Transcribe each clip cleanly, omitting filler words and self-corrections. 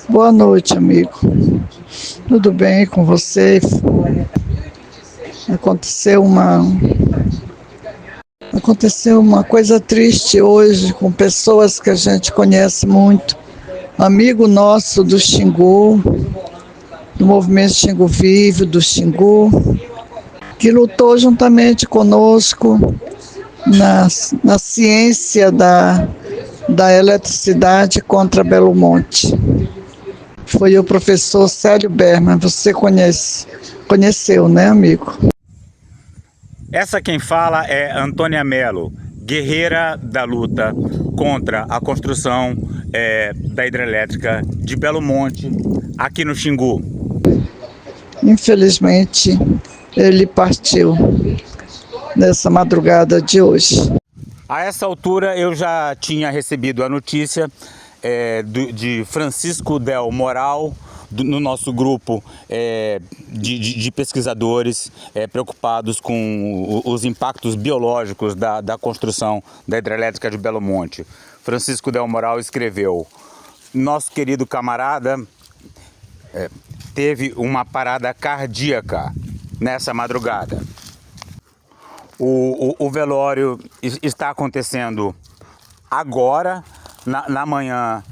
Boa noite, amigo. Tudo bem com você? Aconteceu uma coisa triste hoje com pessoas que a gente conhece muito. Amigo nosso do Xingu, do movimento Xingu Vive, do Xingu, que lutou juntamente conosco na ciência da eletricidade contra Belo Monte. Foi o professor Célio Berman, você conheceu, né, amigo? Essa quem fala é Antônia Mello, guerreira da luta contra a construção da hidrelétrica de Belo Monte, aqui no Xingu. Infelizmente, ele partiu nessa madrugada de hoje. A essa altura eu já tinha recebido a notícia de Francisco Del Moral, no nosso grupo de pesquisadores preocupados com os impactos biológicos da construção da hidrelétrica de Belo Monte. Francisco Del Moral escreveu: nosso querido camarada teve uma parada cardíaca nessa madrugada. O velório está acontecendo agora, na manhã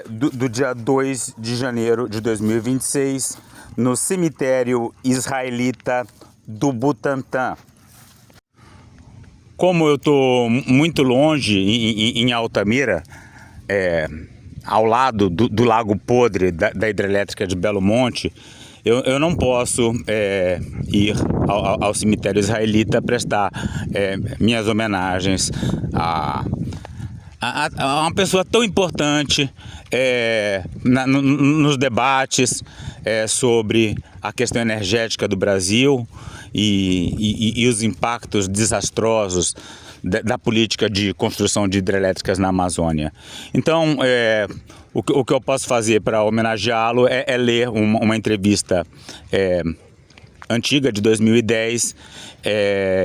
do dia 2 de janeiro de 2026, no cemitério israelita do Butantã. Como eu estou muito longe, em Altamira, ao lado do Lago Podre da hidrelétrica de Belo Monte, eu não posso ir ao cemitério israelita prestar minhas homenagens a uma pessoa tão importante nos debates sobre a questão energética do Brasil e os impactos desastrosos da política de construção de hidrelétricas na Amazônia. Então, o que eu posso fazer para homenageá-lo é ler uma entrevista antiga, de 2010,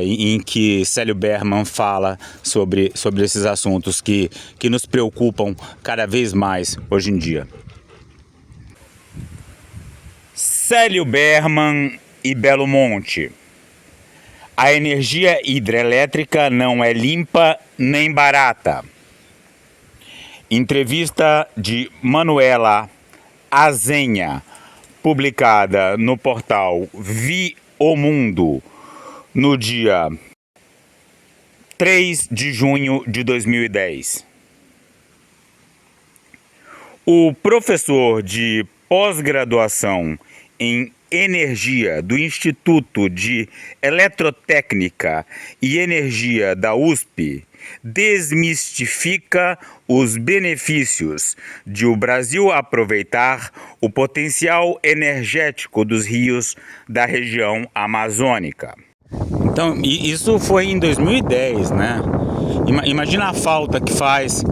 em que Célio Berman fala sobre esses assuntos que nos preocupam cada vez mais hoje em dia. Célio Berman e Belo Monte. A energia hidrelétrica não é limpa nem barata. Entrevista de Manuela Azenha, publicada no portal Vi o Mundo, no dia 3 de junho de 2010. O professor de pós-graduação em Energia do Instituto de Eletrotécnica e Energia da USP desmistifica os benefícios de o Brasil aproveitar o potencial energético dos rios da região amazônica. Então, isso foi em 2010, né? Imagina a falta que faz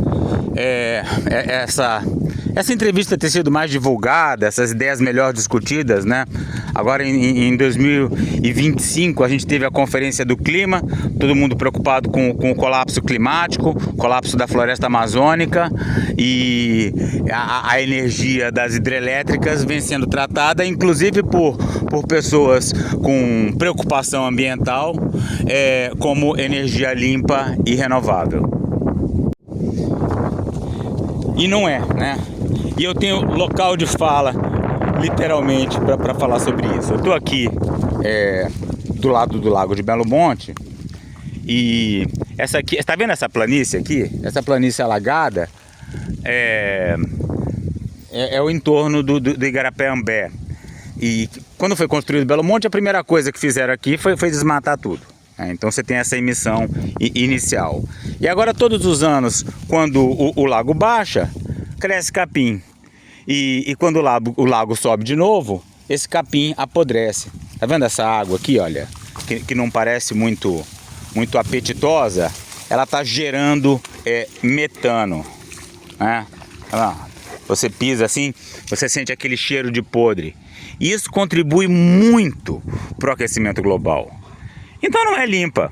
essa entrevista ter sido mais divulgada, essas ideias melhor discutidas, né? Agora em 2025 a gente teve a Conferência do Clima, todo mundo preocupado com o colapso climático, colapso da floresta amazônica, e a energia das hidrelétricas vem sendo tratada, inclusive por pessoas com preocupação ambiental, como energia limpa e renovável. E não é, né? E eu tenho local de fala, literalmente, para falar sobre isso. Eu estou aqui do lado do Lago de Belo Monte, e essa aqui, está vendo essa planície aqui? Essa planície alagada é o entorno do Igarapé-Ambé. E quando foi construído Belo Monte, a primeira coisa que fizeram aqui foi desmatar tudo. Então você tem essa emissão inicial. E agora todos os anos, quando o lago baixa, cresce capim. E quando o lago sobe de novo, esse capim apodrece. Tá vendo essa água aqui, olha? Que não parece muito apetitosa. Ela está gerando metano, né? Você pisa assim, você sente aquele cheiro de podre. E isso contribui muito para o aquecimento global. Então não é limpa.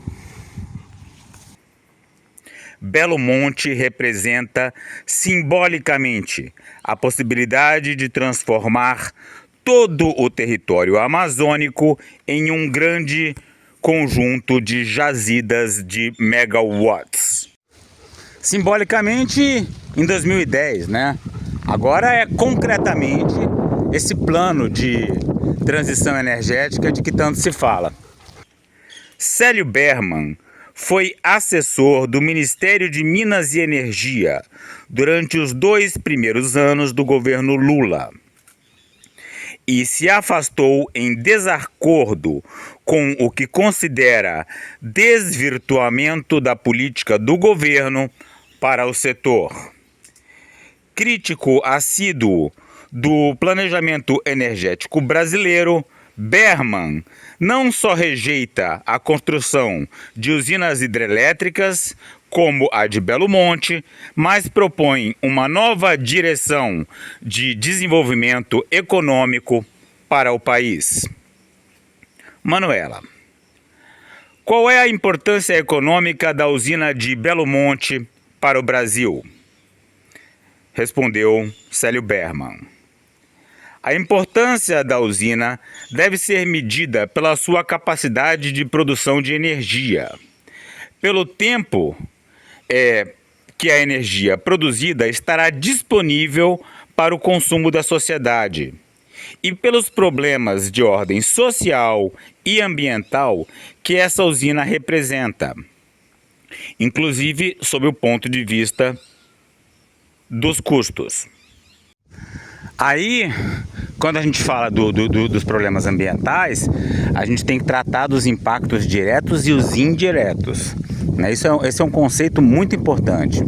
Belo Monte representa simbolicamente a possibilidade de transformar todo o território amazônico em um grande conjunto de jazidas de megawatts. Simbolicamente, em 2010, né? Agora é concretamente esse plano de transição energética de que tanto se fala. Célio Berman foi assessor do Ministério de Minas e Energia durante os 2 primeiros anos do governo Lula e se afastou em desacordo com o que considera desvirtuamento da política do governo para o setor. Crítico assíduo do planejamento energético brasileiro, Berman não só rejeita a construção de usinas hidrelétricas, como a de Belo Monte, mas propõe uma nova direção de desenvolvimento econômico para o país. Manuela, qual é a importância econômica da usina de Belo Monte para o Brasil? Respondeu Célio Berman. A importância da usina deve ser medida pela sua capacidade de produção de energia, pelo tempo que a energia produzida estará disponível para o consumo da sociedade e pelos problemas de ordem social e ambiental que essa usina representa, inclusive sob o ponto de vista dos custos. Aí, quando a gente fala dos problemas ambientais, a gente tem que tratar dos impactos diretos e os indiretos, né? Esse é um conceito muito importante,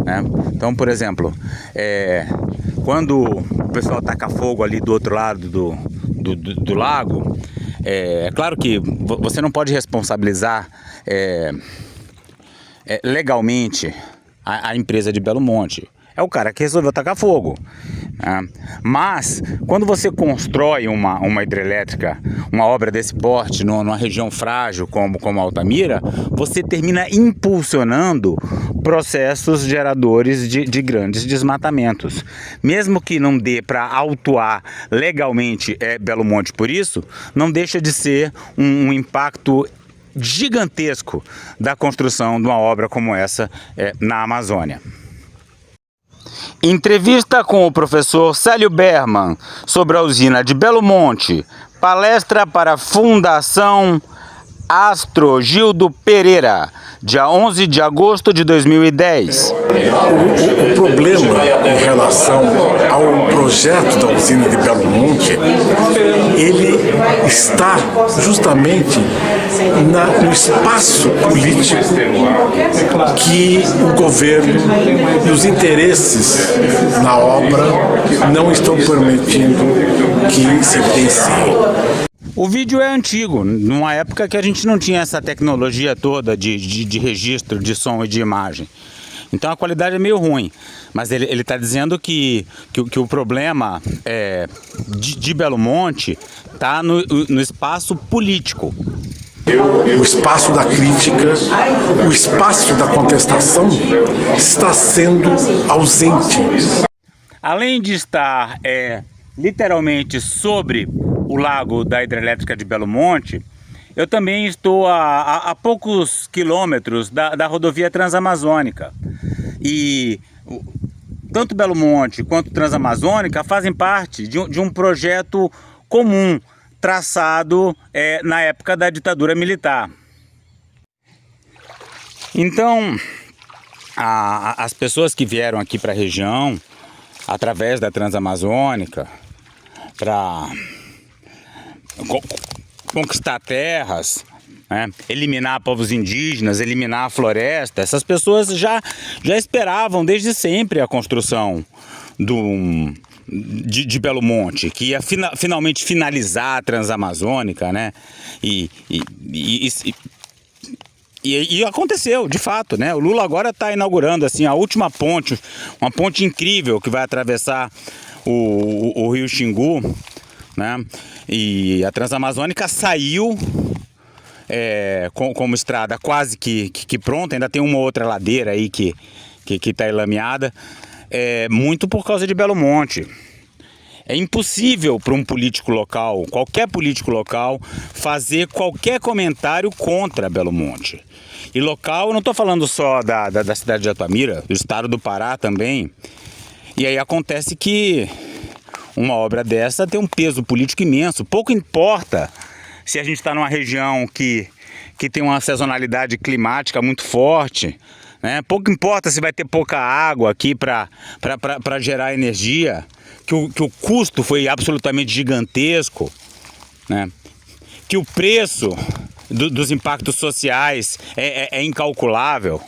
né? Então, por exemplo, quando o pessoal taca fogo ali do outro lado do lago, é claro que você não pode responsabilizar legalmente a empresa de Belo Monte. É o cara que resolveu tacar fogo. Mas, quando você constrói uma hidrelétrica, uma obra desse porte, numa região frágil como Altamira, você termina impulsionando processos geradores de grandes desmatamentos. Mesmo que não dê para autuar legalmente Belo Monte por isso, não deixa de ser um impacto gigantesco da construção de uma obra como essa na Amazônia. Entrevista com o professor Célio Berman sobre a usina de Belo Monte. Palestra para a Fundação Astro Gildo Pereira, dia 11 de agosto de 2010. O problema em relação ao projeto da usina de Belo Monte, ele está justamente no espaço político que o governo e os interesses na obra não estão permitindo que se evidencie. O vídeo é antigo, numa época que a gente não tinha essa tecnologia toda de registro de som e de imagem. Então a qualidade é meio ruim, mas ele está dizendo que o problema de Belo Monte está no espaço político. O espaço da crítica, o espaço da contestação está sendo ausente. Além de estar literalmente sobre o lago da hidrelétrica de Belo Monte, eu também estou a poucos quilômetros da rodovia Transamazônica. E tanto Belo Monte quanto Transamazônica fazem parte de um projeto comum, traçado na época da ditadura militar. Então, as pessoas que vieram aqui para a região, através da Transamazônica, para conquistar terras, né, eliminar povos indígenas, eliminar a floresta, essas pessoas já esperavam desde sempre a construção de Belo Monte, que ia finalmente finalizar a Transamazônica, né? E aconteceu, de fato, né? O Lula agora está inaugurando assim, a última ponte, uma ponte incrível que vai atravessar o rio Xingu, né? E a Transamazônica saiu como estrada quase que pronta, ainda tem uma outra ladeira aí que está enlameada, muito por causa de Belo Monte. É impossível para um político local, qualquer político local, fazer qualquer comentário contra Belo Monte. E local, eu não estou falando só da cidade de Atuamira, do estado do Pará também. E aí acontece que uma obra dessa tem um peso político imenso. Pouco importa se a gente está numa região que tem uma sazonalidade climática muito forte, né? Pouco importa se vai ter pouca água aqui para gerar energia, que o custo foi absolutamente gigantesco, né? Que o preço dos impactos sociais é incalculável.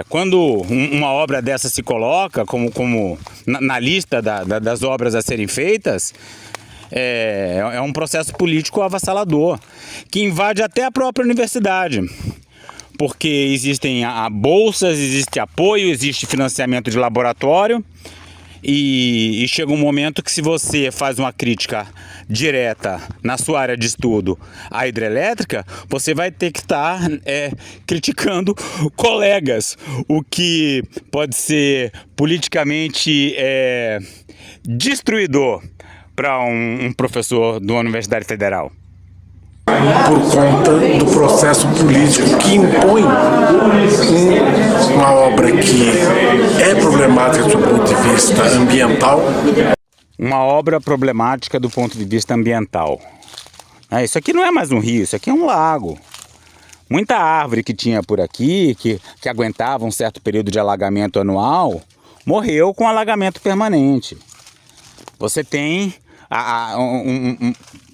Quando uma obra dessa se coloca como na lista das obras a serem feitas, é um processo político avassalador, que invade até a própria universidade, porque existem bolsas, existe apoio, existe financiamento de laboratório, e chega um momento que, se você faz uma crítica direta na sua área de estudo à hidrelétrica, você vai ter que estar criticando colegas, o que pode ser politicamente destruidor para um professor de uma universidade federal. Por conta do processo político que impõe uma obra que é problemática do ponto de vista ambiental. Uma obra problemática do ponto de vista ambiental. Isso aqui não é mais um rio, isso aqui é um lago. Muita árvore que tinha por aqui, que aguentava um certo período de alagamento anual, morreu com alagamento permanente. Você tem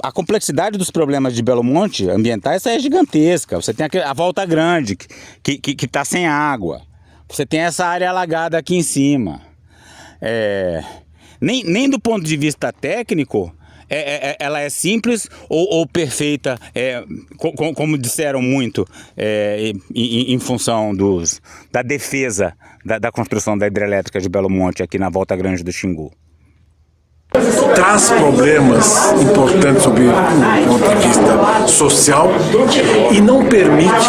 a complexidade dos problemas de Belo Monte ambientais é gigantesca. Você tem a Volta Grande, que está sem água. Você tem essa área alagada aqui em cima. Nem do ponto de vista técnico ela é simples ou perfeita, como disseram muito, em função da defesa da construção da hidrelétrica de Belo Monte aqui na Volta Grande do Xingu. Traz problemas importantes sob o ponto de vista social e não permite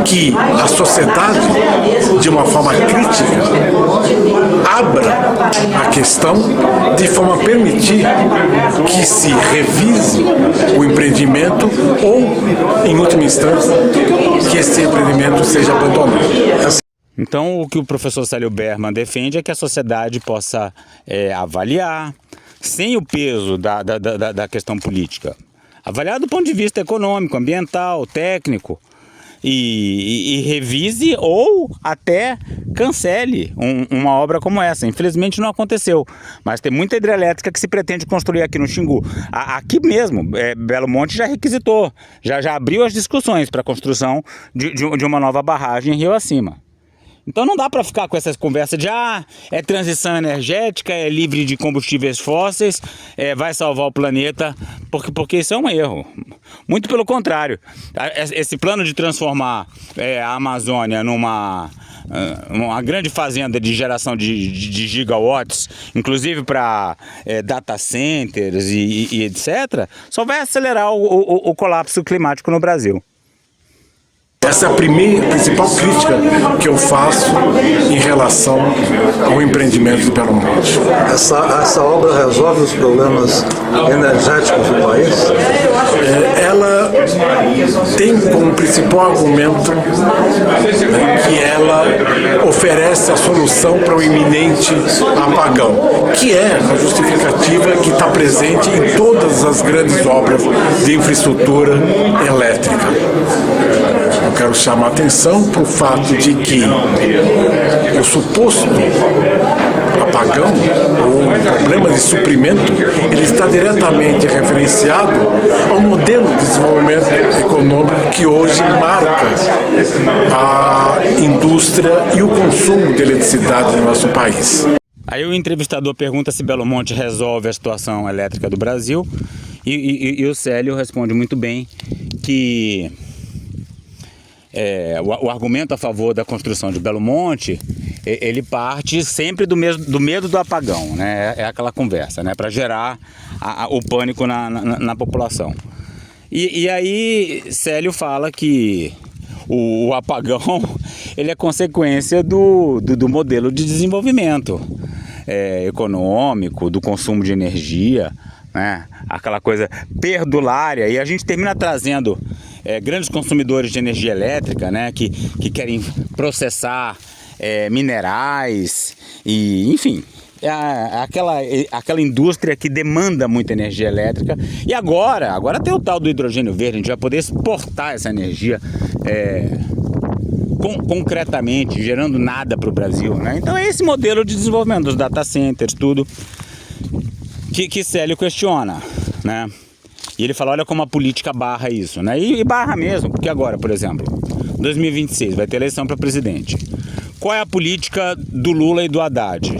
que a sociedade, de uma forma crítica, abra a questão de forma a permitir que se revise o empreendimento ou, em última instância, que esse empreendimento seja abandonado. Então, o que o professor Célio Berman defende é que a sociedade possa avaliar, sem o peso da questão política, avaliar do ponto de vista econômico, ambiental, técnico, e revise ou até cancele uma obra como essa. Infelizmente não aconteceu, mas tem muita hidrelétrica que se pretende construir aqui no Xingu. Aqui mesmo, Belo Monte já requisitou, já abriu as discussões para a construção de uma nova barragem em Rio Acima. Então não dá para ficar com essas conversas de é transição energética, é livre de combustíveis fósseis, vai salvar o planeta, porque isso é um erro. Muito pelo contrário. Esse plano de transformar a Amazônia numa grande fazenda de geração de gigawatts, inclusive para data centers e etc., só vai acelerar o colapso climático no Brasil. Essa é a principal crítica que eu faço em relação ao empreendimento de Belo Monte. Essa obra resolve os problemas energéticos do país? Ela tem como principal argumento que ela oferece a solução para o iminente apagão, que é a justificativa que está presente em todas as grandes obras de infraestrutura elétrica. Eu quero chamar a atenção para o fato de que o suposto apagão ou problema de suprimento, ele está diretamente referenciado ao modelo de desenvolvimento econômico que hoje marca a indústria e o consumo de eletricidade no nosso país. Aí o entrevistador pergunta se Belo Monte resolve a situação elétrica do Brasil e o Célio responde muito bem que o argumento a favor da construção de Belo Monte, ele parte sempre do medo do apagão, né? É aquela conversa, né? Para gerar o pânico na população. E aí Célio fala que o apagão ele é consequência do modelo de desenvolvimento econômico, do consumo de energia, né? Aquela coisa perdulária, e a gente termina trazendo grandes consumidores de energia elétrica, né? que querem processar minerais, e enfim, aquela indústria que demanda muita energia elétrica. E agora tem o tal do hidrogênio verde, a gente vai poder exportar essa energia concretamente, gerando nada para o Brasil, né? Então é esse modelo de desenvolvimento dos data centers, tudo que Célio questiona, né? E ele fala, olha como a política barra isso, né? E barra mesmo, porque agora, por exemplo, 2026 vai ter eleição para presidente. Qual é a política do Lula e do Haddad?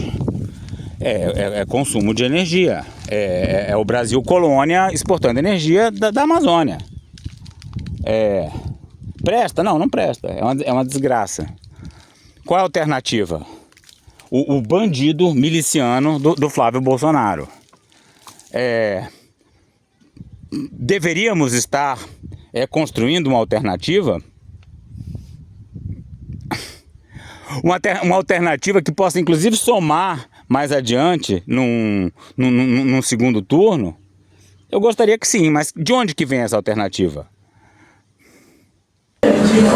É consumo de energia. É o Brasil colônia exportando energia da Amazônia. Presta? Não presta. É uma desgraça. Qual é a alternativa? O bandido miliciano do Flávio Bolsonaro. Deveríamos estar construindo uma alternativa? Uma alternativa que possa inclusive somar mais adiante num segundo turno? Eu gostaria que sim, mas de onde que vem essa alternativa?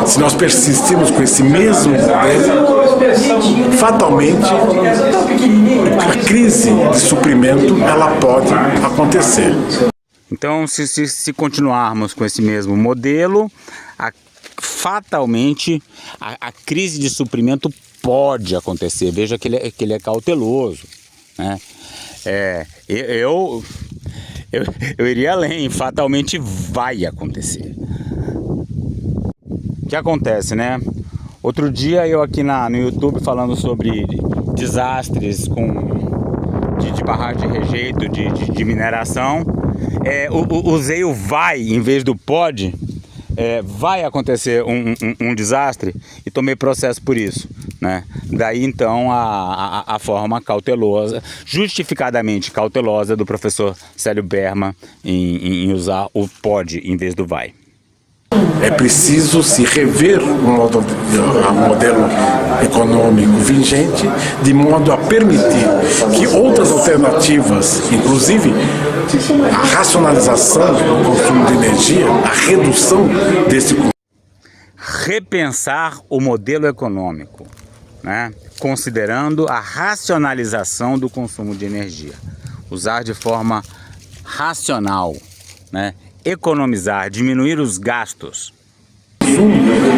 Se nós persistirmos com esse mesmo modelo, fatalmente a crise de suprimento ela pode acontecer. Então, se continuarmos com esse mesmo modelo, fatalmente a crise de suprimento pode acontecer. Veja que ele é cauteloso, né? Eu iria além, fatalmente vai acontecer. O que acontece, né? Outro dia eu aqui no YouTube falando sobre desastres de barragem de rejeito de mineração, usei o vai em vez do pode. Vai acontecer um desastre e tomei processo por isso, né? Daí então a forma cautelosa, justificadamente cautelosa do professor Célio Berman em usar o pode em vez do vai. É preciso se rever o modelo econômico vigente de modo a permitir que outras alternativas, inclusive a racionalização do consumo de energia, a redução desse consumo. Repensar o modelo econômico, né? Considerando a racionalização do consumo de energia. Usar de forma racional, né? Economizar, diminuir os gastos.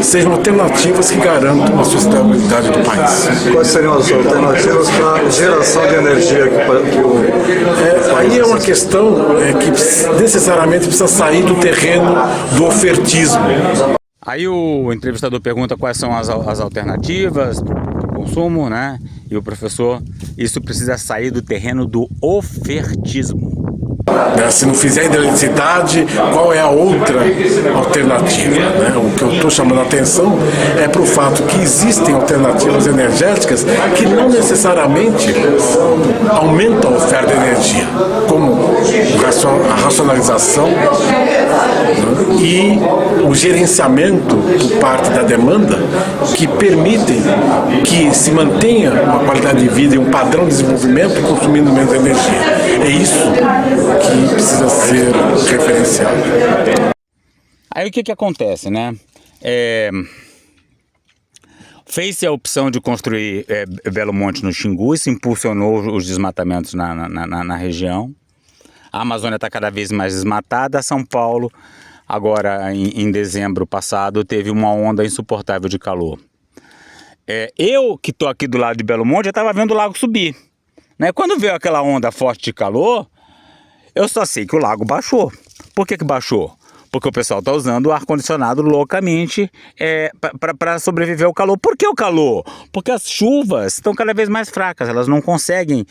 Sejam alternativas que garantam a sustentabilidade do país. Quais seriam as alternativas para a geração de energia aí é uma questão que necessariamente precisa sair do terreno do ofertismo. Aí o entrevistador pergunta quais são as alternativas para o consumo, né? E o professor, isso precisa sair do terreno do ofertismo. Se não fizer hidroeletricidade, qual é a outra alternativa? Né? O que eu estou chamando a atenção é para o fato que existem alternativas energéticas que não necessariamente aumentam a oferta de energia, como a racionalização, né? E o gerenciamento por parte da demanda, que permitem que se mantenha uma qualidade de vida e um padrão de desenvolvimento consumindo menos energia. É isso que precisa ser referenciado. Aí o que acontece, né? Fez-se a opção de construir Belo Monte no Xingu, isso impulsionou os desmatamentos na região. A Amazônia está cada vez mais desmatada. São Paulo, agora em dezembro passado, teve uma onda insuportável de calor. Eu que estou aqui do lado de Belo Monte, já estava vendo o lago subir, né? Quando veio aquela onda forte de calor, eu só sei que o lago baixou. Por que baixou? Porque o pessoal está usando o ar-condicionado loucamente para sobreviver ao calor. Por que o calor? Porque as chuvas estão cada vez mais fracas. Elas não conseguem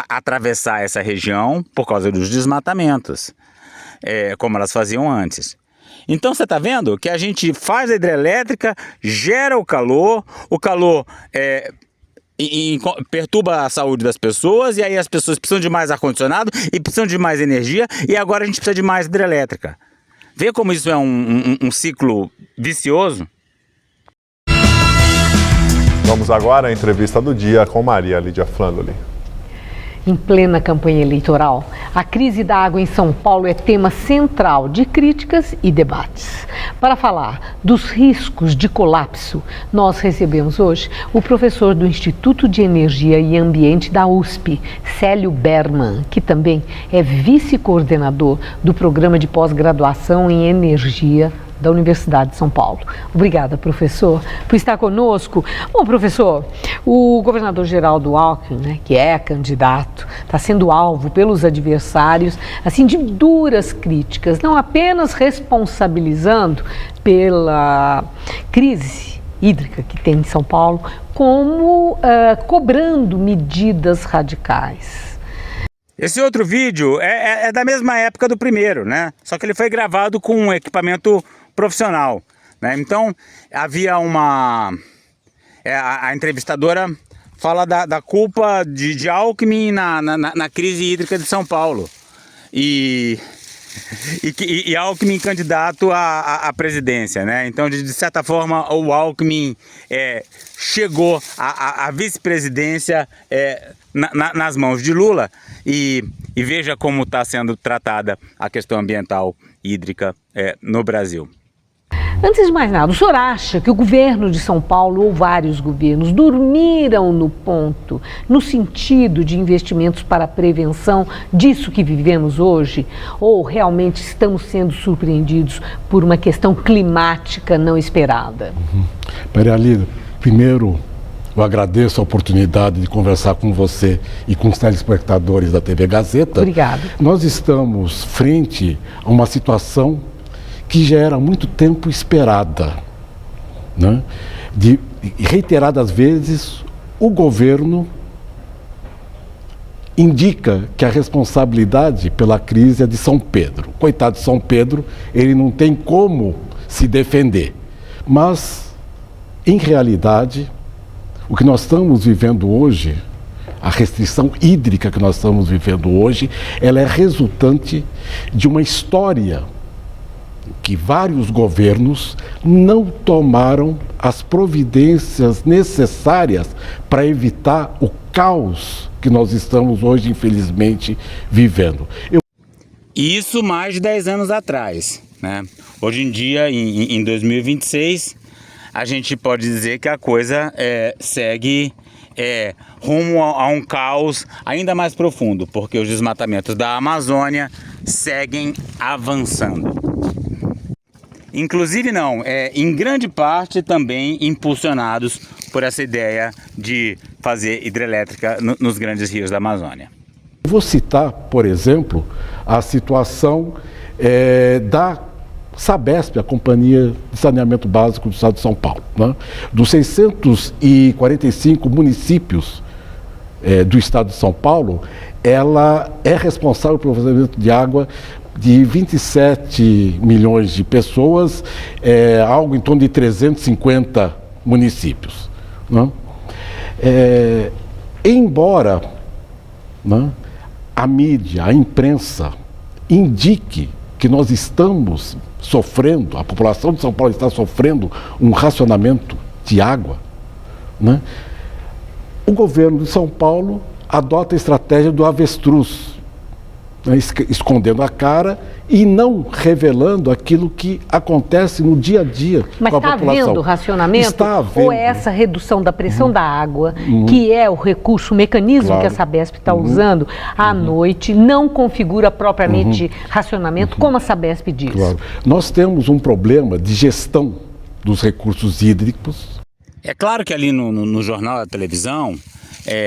atravessar essa região por causa dos desmatamentos, como elas faziam antes. Então você está vendo que a gente faz a hidrelétrica, gera o calor perturba a saúde das pessoas, e aí as pessoas precisam de mais ar-condicionado e precisam de mais energia, e agora a gente precisa de mais hidrelétrica. Vê como isso é um ciclo vicioso? Vamos agora à entrevista do dia com Maria Lídia Flandoli. Em plena campanha eleitoral, a crise da água em São Paulo é tema central de críticas e debates. Para falar dos riscos de colapso, nós recebemos hoje o professor do Instituto de Energia e Ambiente da USP, Célio Berman, que também é vice-coordenador do Programa de Pós-Graduação em Energia da Universidade de São Paulo. Obrigada, professor, por estar conosco. Bom, professor, o governador Geraldo Alckmin, né, que é candidato, está sendo alvo pelos adversários, assim, de duras críticas, não apenas responsabilizando pela crise hídrica que tem em São Paulo, como cobrando medidas radicais. Esse outro vídeo é da mesma época do primeiro, né? Só que ele foi gravado com um equipamento profissional, né? Então havia a entrevistadora fala da culpa de Alckmin na crise hídrica de São Paulo e Alckmin candidato à presidência, né? Então de certa forma o Alckmin chegou à vice-presidência nas mãos de Lula e veja como está sendo tratada a questão ambiental hídrica no Brasil. Antes de mais nada, o senhor acha que o governo de São Paulo ou vários governos dormiram no ponto, no sentido de investimentos para a prevenção disso que vivemos hoje? Ou realmente estamos sendo surpreendidos por uma questão climática não esperada? Maria Lídia, primeiro eu agradeço a oportunidade de conversar com você e com os telespectadores da TV Gazeta. Obrigada. Nós estamos frente a uma situação que já era há muito tempo esperada, né? De reiteradas vezes, o governo indica que a responsabilidade pela crise é de São Pedro. Coitado de São Pedro, ele não tem como se defender. Mas, em realidade, o que nós estamos vivendo hoje, a restrição hídrica que nós estamos vivendo hoje, ela é resultante de uma história que vários governos não tomaram as providências necessárias para evitar o caos que nós estamos hoje, infelizmente, vivendo. Isso mais de 10 anos atrás, né? Hoje em dia, em 2026, a gente pode dizer que a coisa segue rumo a um caos ainda mais profundo, porque os desmatamentos da Amazônia seguem avançando. Inclusive em grande parte também impulsionados por essa ideia de fazer hidrelétrica nos grandes rios da Amazônia. Vou citar, por exemplo, a situação da Sabesp, a Companhia de Saneamento Básico do Estado de São Paulo, né? Dos 645 municípios do Estado de São Paulo, ela é responsável pelo fornecimento de água de 27 milhões de pessoas, algo em torno de 350 municípios, né? Embora, né, a mídia, a imprensa indique que nós estamos sofrendo, a população de São Paulo está sofrendo um racionamento de água, né? O governo de São Paulo adota a estratégia do avestruz, né, escondendo a cara e não revelando aquilo que acontece no dia a dia com a população. Mas está havendo racionamento? Está havendo. Ou essa redução da pressão da água, que é o recurso, o mecanismo que a Sabesp está usando à noite, não configura propriamente racionamento, como a Sabesp diz? Claro. Nós temos um problema de gestão dos recursos hídricos. É claro que ali no jornal, na televisão,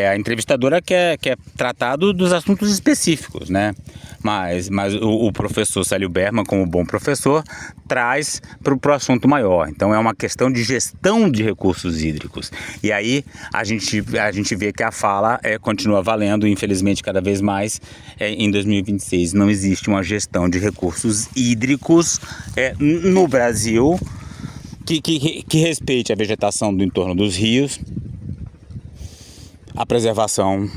a entrevistadora quer tratar dos assuntos específicos, né? Mas o professor Célio Berman, como bom professor, traz para o assunto maior. Então é uma questão de gestão de recursos hídricos. E aí a gente vê que a fala continua valendo, infelizmente cada vez mais. Em 2026 não existe uma gestão de recursos hídricos no Brasil que respeite a vegetação do entorno dos rios, a preservação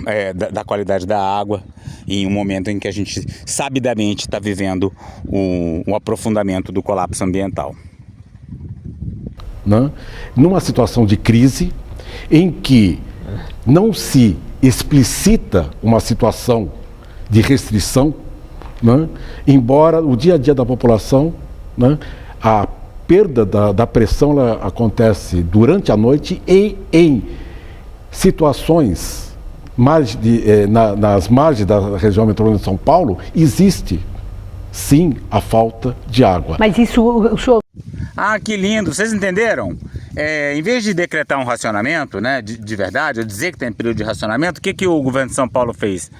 da qualidade da água em um momento em que a gente sabidamente está vivendo um aprofundamento do colapso ambiental. Né? Numa situação de crise em que não se explicita uma situação de restrição, né? Embora o dia a dia da população, né? A perda da pressão ela acontece durante a noite e em situações nas margens da região metropolitana de São Paulo, existe sim a falta de água. Mas isso o senhor... Ah, que lindo! Vocês entenderam? Em vez de decretar um racionamento, né, de verdade, ou dizer que tem período de racionamento, o que o governo de São Paulo fez?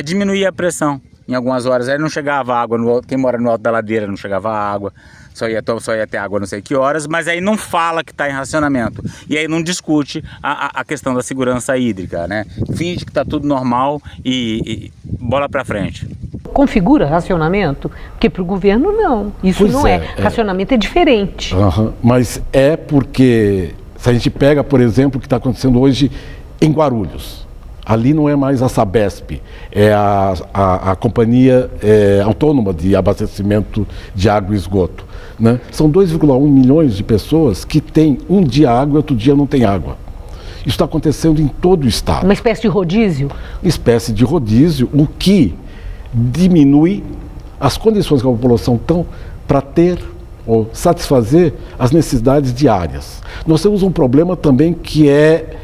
Diminuir a pressão em algumas horas. Aí não chegava água, quem mora no alto da ladeira não chegava água, só ia ter água não sei que horas, mas aí não fala que está em racionamento. E aí não discute a questão da segurança hídrica, né? Finge que está tudo normal e bola para frente. Configura racionamento? Porque para o governo não, isso não é. Racionamento é diferente. Mas é porque, se a gente pega, por exemplo, o que está acontecendo hoje em Guarulhos, ali não é mais a Sabesp, é a companhia autônoma de abastecimento de água e esgoto. Né? São 2,1 milhões de pessoas que têm um dia água e outro dia não tem água. Isso está acontecendo em todo o estado. Uma espécie de rodízio? Uma espécie de rodízio, o que diminui as condições que a população tem para ter ou satisfazer as necessidades diárias. Nós temos um problema também que é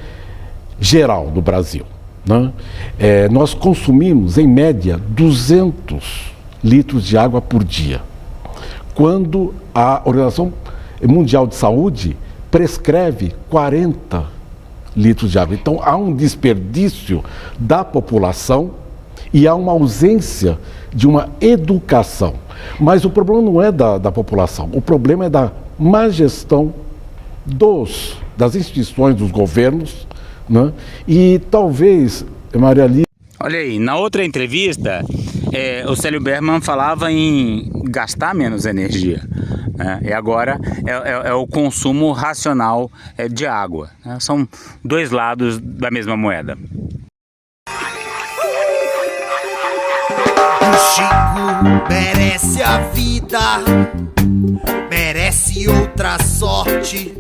geral no Brasil. Né? Nós consumimos, em média, 200 litros de água por dia, quando a Organização Mundial de Saúde prescreve 40 litros de água. Então, há um desperdício da população e há uma ausência de uma educação. Mas o problema não é da população, o problema é da má gestão das instituições, dos governos, né? E talvez, Maria Lídia... Olha aí, na outra entrevista, o Célio Berman falava em gastar menos energia. Né? E agora é o consumo racional de água. Né? São dois lados da mesma moeda. O Chico merece a vida, merece outra sorte.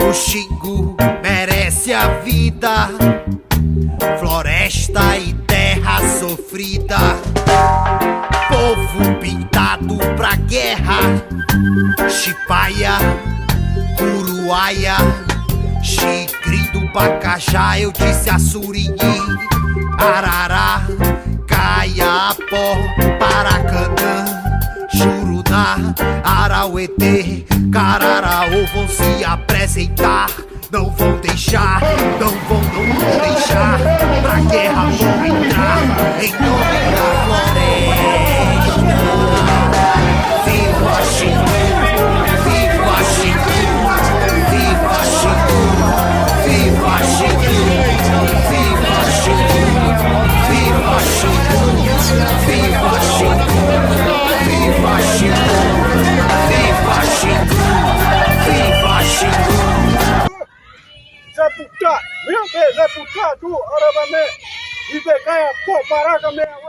O Chico merece a vida, floresta e terra sofrida. Povo pintado pra guerra, Chipaia, Uruaia, Chicri do Pacajá, eu disse a Surigui, Arará, Caiapó, Paracanã, Juruná, Arauetê, Cararaú vão se apresentar. Não vão deixar, não vão deixar pra guerra vão entrar em nome da floresta. Viva Chico, viva Chico, viva Chico, viva Chico, viva Chico, viva Chico, viva Chico, viva Chico, viva Chico, viva Chico.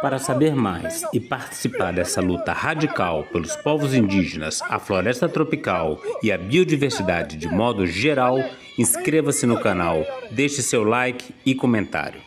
Para saber mais e participar dessa luta radical pelos povos indígenas, a floresta tropical e a biodiversidade de modo geral, inscreva-se no canal, deixe seu like e comentário.